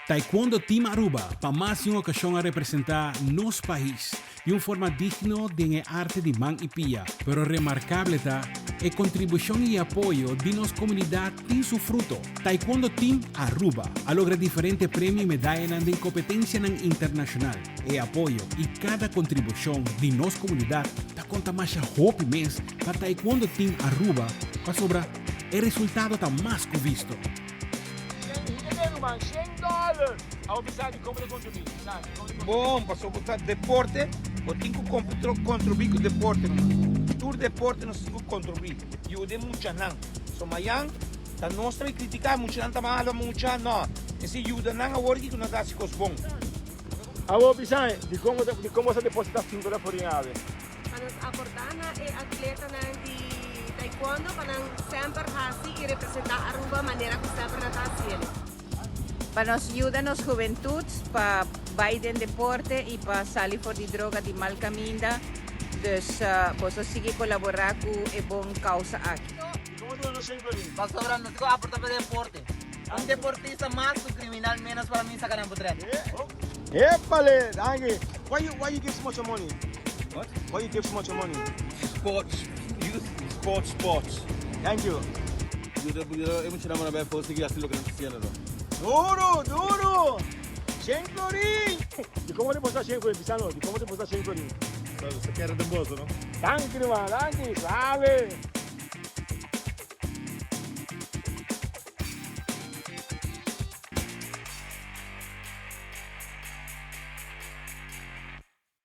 Taekwondo Team Aruba, para más de una ocasión a representar nos país de una forma digna de arte de man y pilla, pero remarcable está la contribución y apoyo de nuestra comunidad en su fruto. Taekwondo Team Aruba ha logrado diferentes premios y medallas en competencia internacional. El apoyo y cada contribución de nuestra comunidad da conta más a hope mes para Taekwondo Team Aruba para sobrar el resultado está más que visto. Bom, passou a botar deporte, eu tenho que contribuir com o deporte. Todo deporte nós temos que contribuir. E eu dei muito não. So, amanhã, tá nós também criticar muito não, tá mal muito não. Esse ajuda não a hora que nós dá se cos bom. Abo bisay, di como sa deposita cintura forinave. Panos acordana e atleta de taekwondo panang sempre hasi e representar Aruba maneira que sempre está haciendo. Para nos ayudar a las juventudes para bailar deporte y para salir por de droga de mal camino. Dus vos seguir colaborar con una buena causa aquí. Como tú no siempre bien? Vas sobrando, te aportar para deporte. Un deportista más, un criminal menos para mí sacar en poder. Épale, Angie. Why you give so much money? What? Why you give so much money? Sports, youth, sports. Thank you. Eu me chamava na força que assim lo que não tinha não. Duro! 100 florin! Di come ti posta 100 florin, Pisano? Di come ti posta 100 florin? Você quer de bolso, não? Danke, man, danke, salve!